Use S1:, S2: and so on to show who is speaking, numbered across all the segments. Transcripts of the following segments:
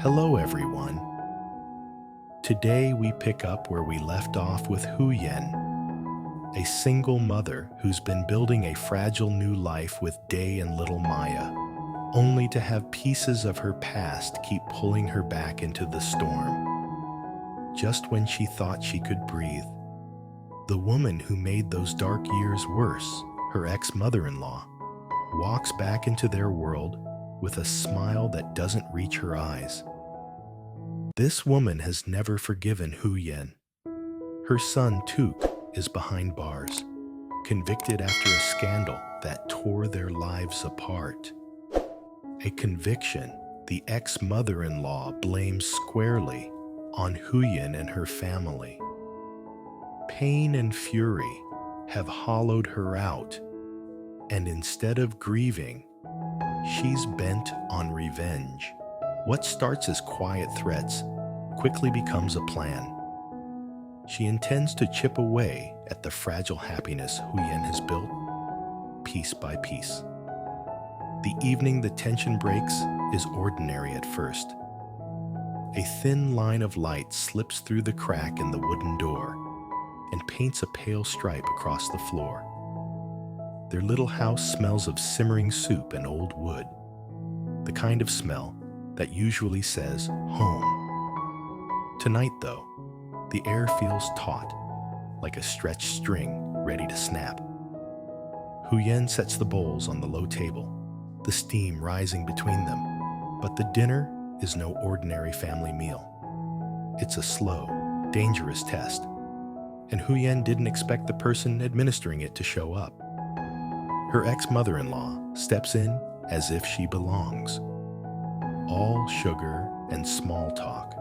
S1: Hello everyone. Today we pick up where we left off with Huyen, a single mother who's been building a fragile new life with Day and little Maya, only to have pieces of her past keep pulling her back into the storm. Just when she thought she could breathe, the woman who made those dark years worse, her ex-mother-in-law, walks back into their world with a smile that doesn't reach her eyes. This woman has never forgiven Huyen. Her son, Tieu, is behind bars, convicted after a scandal that tore their lives apart. A conviction the ex-mother-in-law blames squarely on Huyen and her family. Pain and fury have hollowed her out, and instead of grieving, she's bent on revenge. What starts as quiet threats quickly becomes a plan. She intends to chip away at the fragile happiness Huyen has built, piece by piece. The evening the tension breaks is ordinary at first. A thin line of light slips through the crack in the wooden door and paints a pale stripe across the floor. Their little house smells of simmering soup and old wood, the kind of smell that usually says home. Tonight, though, the air feels taut, like a stretched string ready to snap. Huyen sets the bowls on the low table, the steam rising between them, but the dinner is no ordinary family meal. It's a slow, dangerous test, and Huyen didn't expect the person administering it to show up. Her ex-mother-in-law steps in as if she belongs. All sugar and small talk.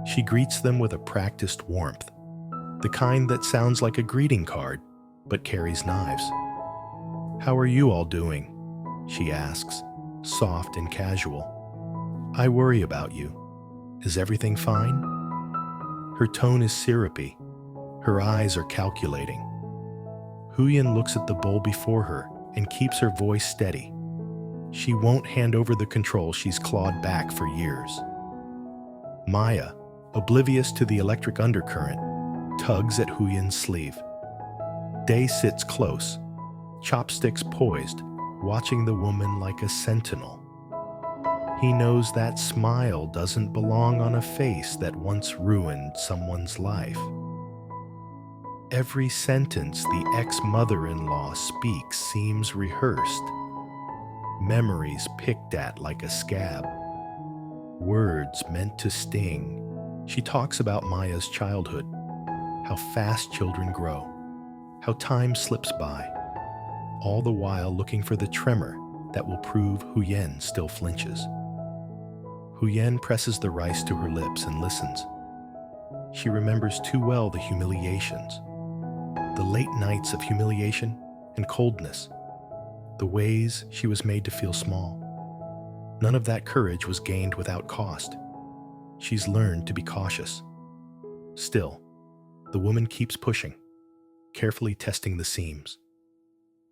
S1: She greets them with a practiced warmth, the kind that sounds like a greeting card, but carries knives. "How are you all doing?" she asks, soft and casual. "I worry about you. Is everything fine?" Her tone is syrupy. Her eyes are calculating. Huyen looks at the bowl before her and keeps her voice steady. She won't hand over the control she's clawed back for years. Maya, oblivious to the electric undercurrent, tugs at Huyen's sleeve. Day sits close, chopsticks poised, watching the woman like a sentinel. He knows that smile doesn't belong on a face that once ruined someone's life. Every sentence the ex-mother-in-law speaks seems rehearsed, memories picked at like a scab, words meant to sting. She talks about Maya's childhood, how fast children grow, how time slips by, all the while looking for the tremor that will prove Huyen still flinches. Huyen presses the rice to her lips and listens. She remembers too well the humiliations, the late nights of humiliation and coldness, the ways she was made to feel small. None of that courage was gained without cost. She's learned to be cautious. Still, the woman keeps pushing, carefully testing the seams.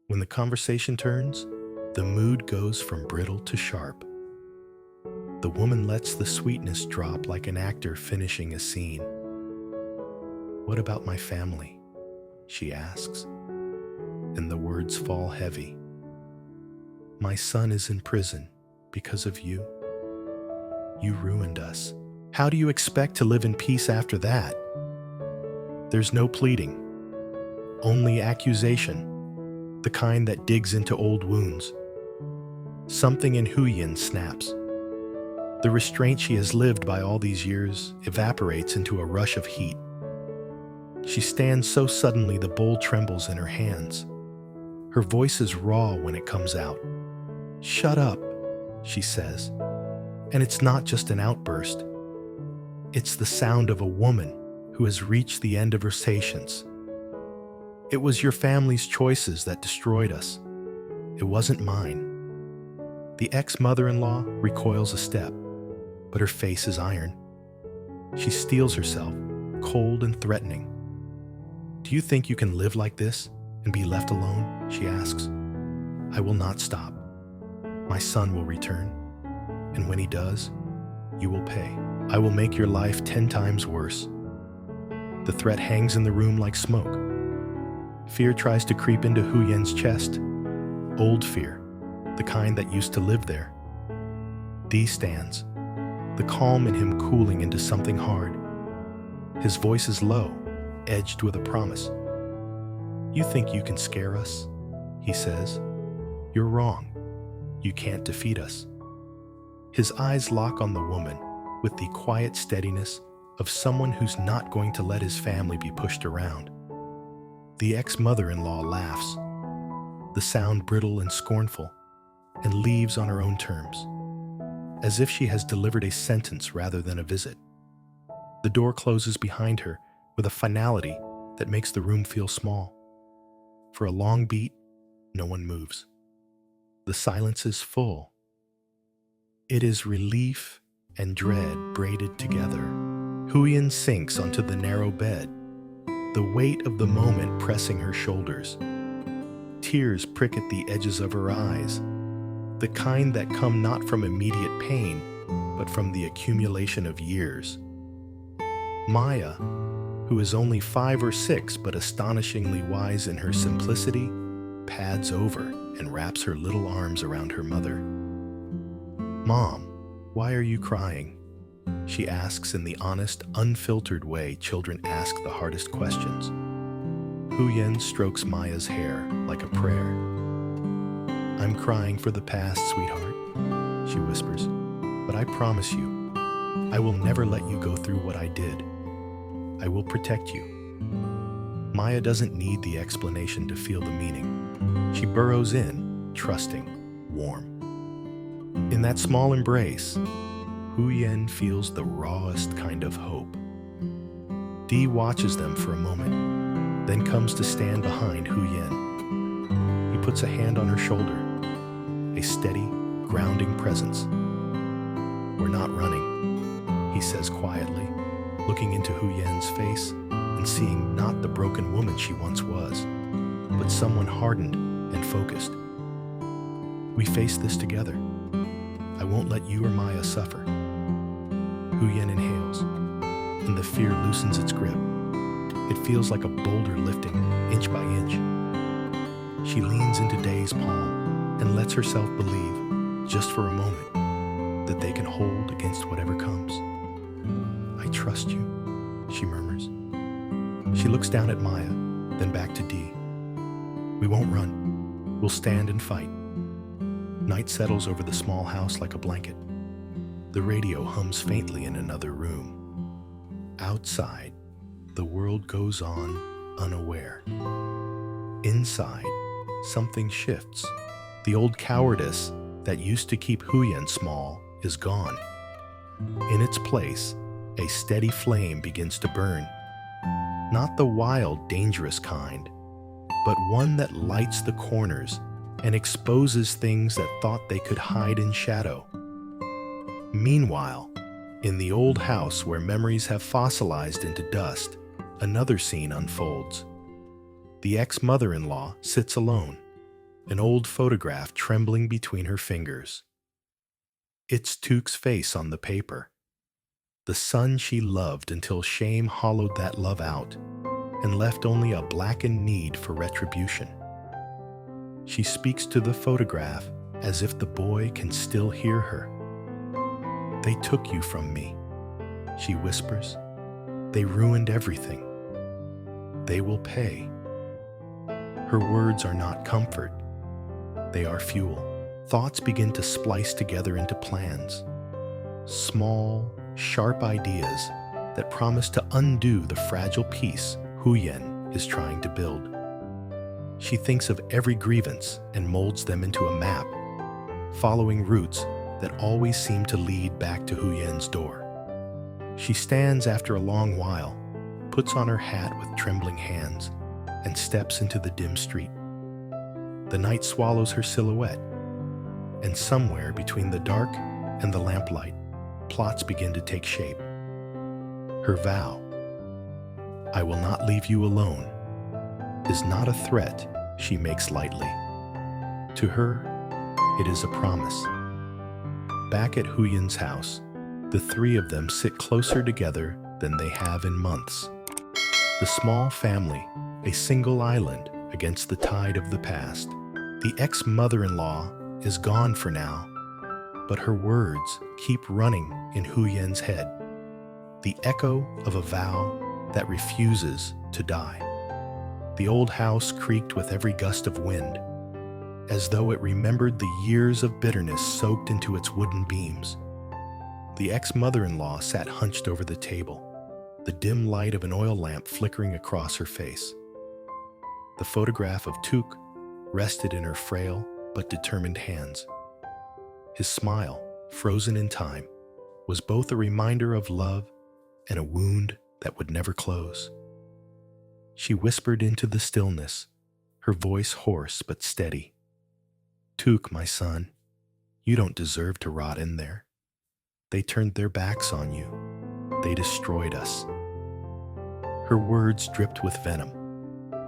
S1: When the conversation turns, the mood goes from brittle to sharp. The woman lets the sweetness drop like an actor finishing a scene. "What about my family?" she asks, and the words fall heavy. "My son is in prison because of you. You ruined us. How do you expect to live in peace after that?" There's no pleading, only accusation, the kind that digs into old wounds. Something in Huyen snaps. The restraint she has lived by all these years evaporates into a rush of heat. She stands so suddenly the bowl trembles in her hands. Her voice is raw when it comes out. "Shut up," she says. And it's not just an outburst. It's the sound of a woman who has reached the end of her patience. "It was your family's choices that destroyed us. It wasn't mine." The ex-mother-in-law recoils a step, but her face is iron. She steels herself, cold and threatening. "Do you think you can live like this and be left alone?" she asks. "I will not stop. My son will return, and when he does, You will pay. I will make your life 10 times worse. The threat hangs in the room like smoke. Fear tries to creep into Huyen's chest. Old fear, the kind that used to live there. Di stands, the calm in him cooling into something hard. His voice is low, edged with a promise. You think you can scare us? He says. You're wrong. You can't defeat us. His eyes lock on the woman with the quiet steadiness of someone who's not going to let his family be pushed around. The ex-mother-in-law laughs, the sound brittle and scornful, and leaves on her own terms, as if she has delivered a sentence rather than a visit. The door closes behind her with a finality that makes the room feel small. For a long beat, no one moves. The silence is full. It is relief and dread braided together. Huyen sinks onto the narrow bed, the weight of the moment pressing her shoulders. Tears prick at the edges of her eyes, the kind that come not from immediate pain, but from the accumulation of years. Maya, who is only 5 or 6 but astonishingly wise in her simplicity, pads over and wraps her little arms around her mother. Mom, why are you crying? She asks in the honest, unfiltered way children ask the hardest questions. Huyen strokes Maya's hair like a prayer. I'm crying for the past, sweetheart, she whispers, but I promise you, I will never let you go through what I did. I will protect you. Maya doesn't need the explanation to feel the meaning. She burrows in, trusting, warm. In that small embrace, Huyen feels the rawest kind of hope. Di watches them for a moment, then comes to stand behind Huyen. He puts a hand on her shoulder, a steady, grounding presence. We're not running, he says quietly, looking into Huyen's face and seeing not the broken woman she once was, but someone hardened and focused. We face this together. I won't let you or Maya suffer. Huyen inhales, and the fear loosens its grip. It feels like a boulder lifting, inch by inch. She leans into Day's palm and lets herself believe, just for a moment, that they can hold against whatever comes. I trust you, she murmurs. She looks down at Maya, then back to Di. We won't run. We'll stand and fight. Night settles over the small house like a blanket. The radio hums faintly in another room. Outside, the world goes on unaware. Inside, something shifts. The old cowardice that used to keep Huyen small is gone. In its place, a steady flame begins to burn. Not the wild, dangerous kind, but one that lights the corners and exposes things that thought they could hide in shadow. Meanwhile, in the old house where memories have fossilized into dust, another scene unfolds. The ex-mother-in-law sits alone, an old photograph trembling between her fingers. It's Tieu's face on the paper, the son she loved until shame hollowed that love out and left only a blackened need for retribution. She speaks to the photograph as if the boy can still hear her. They took you from me, she whispers. They ruined everything. They will pay. Her words are not comfort. They are fuel. Thoughts begin to splice together into plans. Small, sharp ideas that promise to undo the fragile peace Huyen is trying to build. She thinks of every grievance and molds them into a map, following routes that always seem to lead back to Huyen's door. She stands after a long while, puts on her hat with trembling hands, and steps into the dim street. The night swallows her silhouette, and somewhere between the dark and the lamplight, plots begin to take shape. Her vow, I will not leave you alone, is not a threat she makes lightly. To her, it is a promise. Back at Huyen's house, The three of them sit closer together than they have in months. The small family, a single island against the tide of the past. The ex-mother-in-law is gone for now, but her words keep running in Huyen's head. The echo of a vow that refuses to die. The old house creaked with every gust of wind, as though it remembered the years of bitterness soaked into its wooden beams. The ex-mother-in-law sat hunched over the table, the dim light of an oil lamp flickering across her face. The photograph of Tieu rested in her frail but determined hands. His smile, frozen in time, was both a reminder of love and a wound that would never close. She whispered into the stillness, her voice hoarse but steady. "Tieu, my son, you don't deserve to rot in there. They turned their backs on you. They destroyed us." Her words dripped with venom,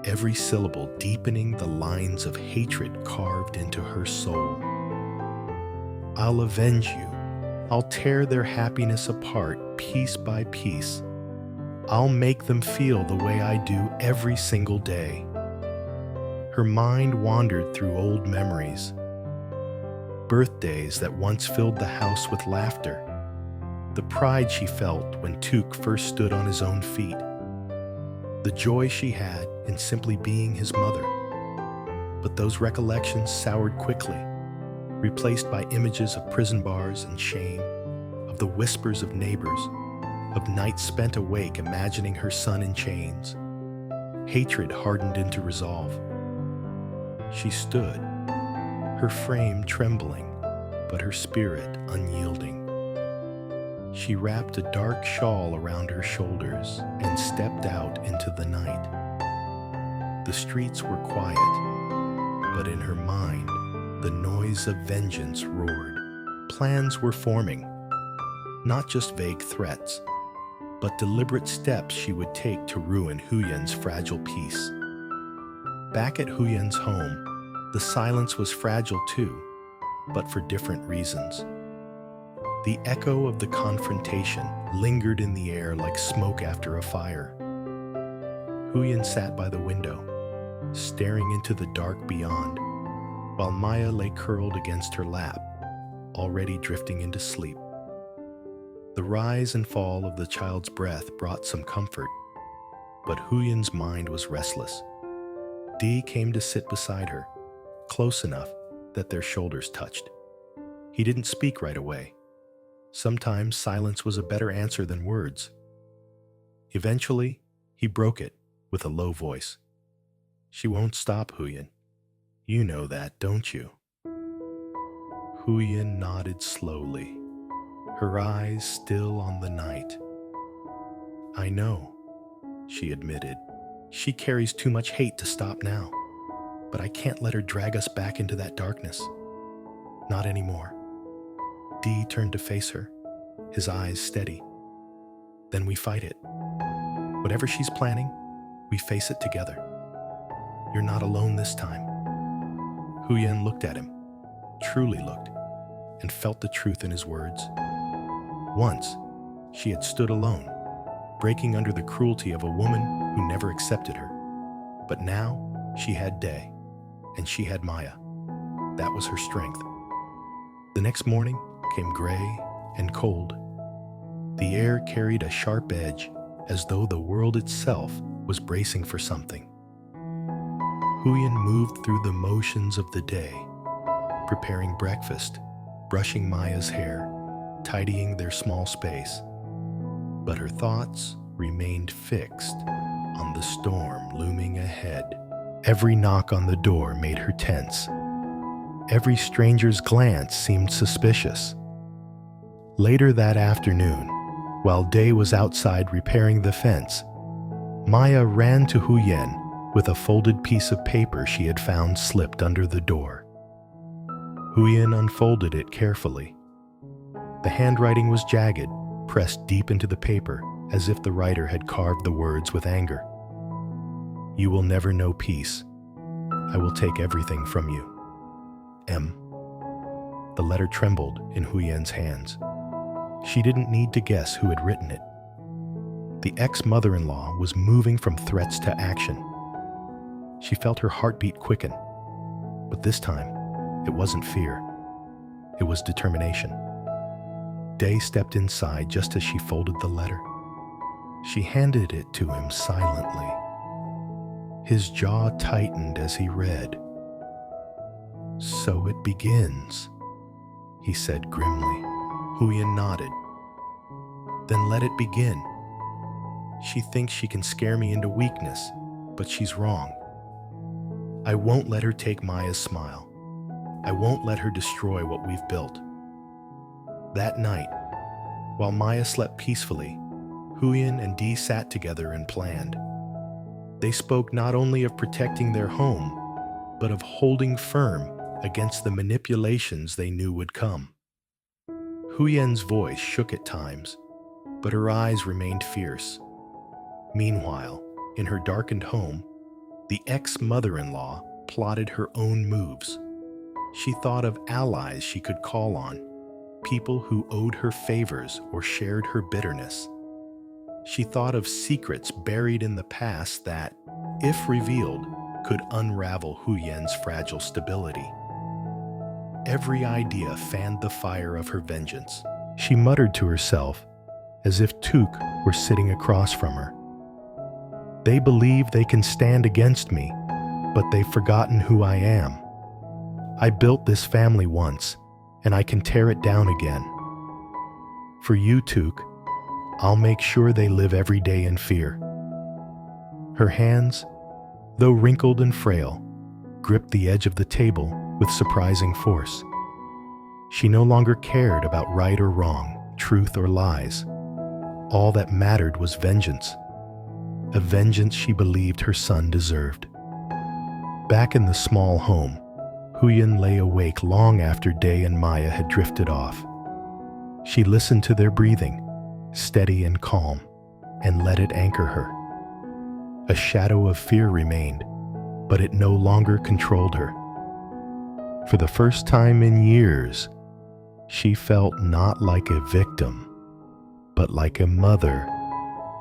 S1: every syllable deepening the lines of hatred carved into her soul. "I'll avenge you. I'll tear their happiness apart piece by piece. I'll make them feel the way I do every single day." Her mind wandered through old memories. Birthdays that once filled the house with laughter. The pride she felt when Tieu first stood on his own feet. The joy she had in simply being his mother. But those recollections soured quickly, replaced by images of prison bars and shame, of the whispers of neighbors, of nights spent awake imagining her son in chains. Hatred hardened into resolve. She stood, her frame trembling, but her spirit unyielding. She wrapped a dark shawl around her shoulders and stepped out into the night. The streets were quiet, but in her mind, the noise of vengeance roared. Plans were forming, not just vague threats, but deliberate steps she would take to ruin Huyen's fragile peace. Back at Huyen's home, the silence was fragile too, but for different reasons. The echo of the confrontation lingered in the air like smoke after a fire. Huyen sat by the window, staring into the dark beyond, while Maya lay curled against her lap, already drifting into sleep. The rise and fall of the child's breath brought some comfort, but Huyen's mind was restless. Diep came to sit beside her, close enough that their shoulders touched. He didn't speak right away. Sometimes silence was a better answer than words. Eventually, he broke it with a low voice. "She won't stop, Huyen. You know that, don't you?" Huyen nodded slowly, her eyes still on the night. "I know," she admitted. "She carries too much hate to stop now, but I can't let her drag us back into that darkness. Not anymore." Diep turned to face her, his eyes steady. "Then we fight it. Whatever she's planning, we face it together. You're not alone this time." Huyen looked at him, truly looked, and felt the truth in his words. Once, she had stood alone, breaking under the cruelty of a woman who never accepted her. But now, she had Diep, and she had Maya. That was her strength. The next morning came gray and cold. The air carried a sharp edge, as though the world itself was bracing for something. Huyen moved through the motions of the day, preparing breakfast, brushing Maya's hair, tidying their small space. But her thoughts remained fixed on the storm looming ahead. Every knock on the door made her tense. Every stranger's glance seemed suspicious. Later that afternoon, while Diep was outside repairing the fence, Maya ran to Huyen with a folded piece of paper she had found slipped under the door. Huyen unfolded it carefully. The handwriting was jagged, pressed deep into the paper, as if the writer had carved the words with anger. "You will never know peace. I will take everything from you. M." The letter trembled in Huyen's hands. She didn't need to guess who had written it. The ex-mother-in-law was moving from threats to action. She felt her heartbeat quicken, but this time, it wasn't fear. It was determination. Day stepped inside just as she folded the letter. She handed it to him silently. His jaw tightened as he read. "So it begins," he said grimly. Huyen nodded. "Then let it begin. She thinks she can scare me into weakness, but she's wrong. I won't let her take Maya's smile. I won't let her destroy what we've built." That night, while Maya slept peacefully, Huyen and Diep sat together and planned. They spoke not only of protecting their home, but of holding firm against the manipulations they knew would come. Huyen's voice shook at times, but her eyes remained fierce. Meanwhile, in her darkened home, the ex-mother-in-law plotted her own moves. She thought of allies she could call on, people who owed her favors or shared her bitterness. She thought of secrets buried in the past that, if revealed, could unravel Huyen's fragile stability. Every idea fanned the fire of her vengeance. She muttered to herself, as if Tieu were sitting across from her. "They believe they can stand against me, but they've forgotten who I am. I built this family once, and I can tear it down again. For you, Tieu, I'll make sure they live every day in fear." Her hands, though wrinkled and frail, gripped the edge of the table with surprising force. She no longer cared about right or wrong, truth or lies. All that mattered was vengeance, a vengeance she believed her son deserved. Back in the small home, Huyen lay awake long after Day and Maya had drifted off. She listened to their breathing, steady and calm, and let it anchor her. A shadow of fear remained, but it no longer controlled her. For the first time in years, she felt not like a victim, but like a mother,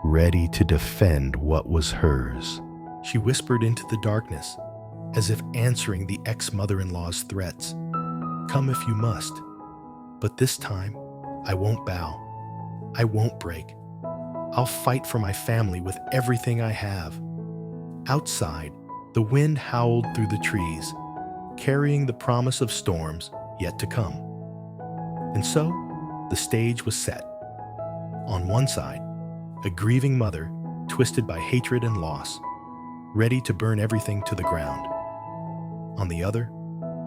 S1: ready to defend what was hers. She whispered into the darkness, as if answering the ex-mother-in-law's threats. "Come if you must, but this time, I won't bow. I won't break. I'll fight for my family with everything I have." Outside, the wind howled through the trees, carrying the promise of storms yet to come. And so, the stage was set. On one side, a grieving mother, twisted by hatred and loss, ready to burn everything to the ground. On the other,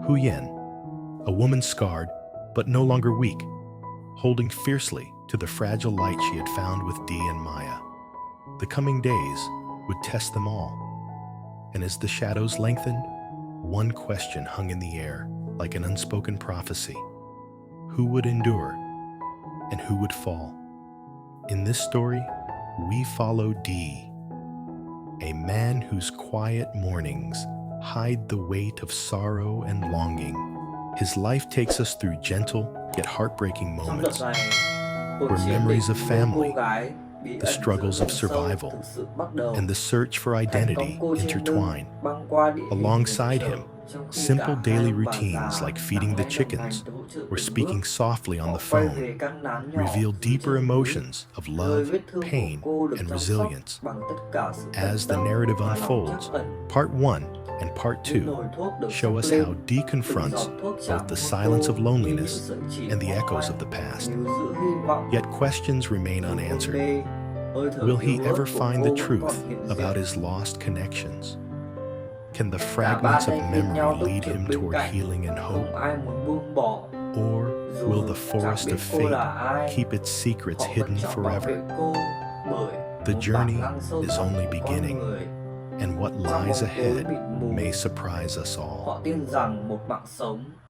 S1: Huyen, a woman scarred but no longer weak, holding fiercely to the fragile light she had found with Diep and Maya. The coming days would test them all, and as the shadows lengthened, one question hung in the air like an unspoken prophecy. Who would endure, and who would fall? In this story, we follow Diep, a man whose quiet mornings hide the weight of sorrow and longing. His life takes us through gentle yet heartbreaking moments, where memories of family, the struggles of survival, and the search for identity intertwine. Alongside him, simple daily routines like feeding the chickens or speaking softly on the phone reveal deeper emotions of love, pain, and resilience. As the narrative unfolds, Part 1 and Part 2 show us how Diep confronts both the silence of loneliness and the echoes of the past. Yet questions remain unanswered. Will he ever find the truth about his lost connections? Can the fragments of memory lead him toward healing and hope? Or will the forest of fate keep its secrets hidden forever? The journey is only beginning, and what lies ahead may surprise us all.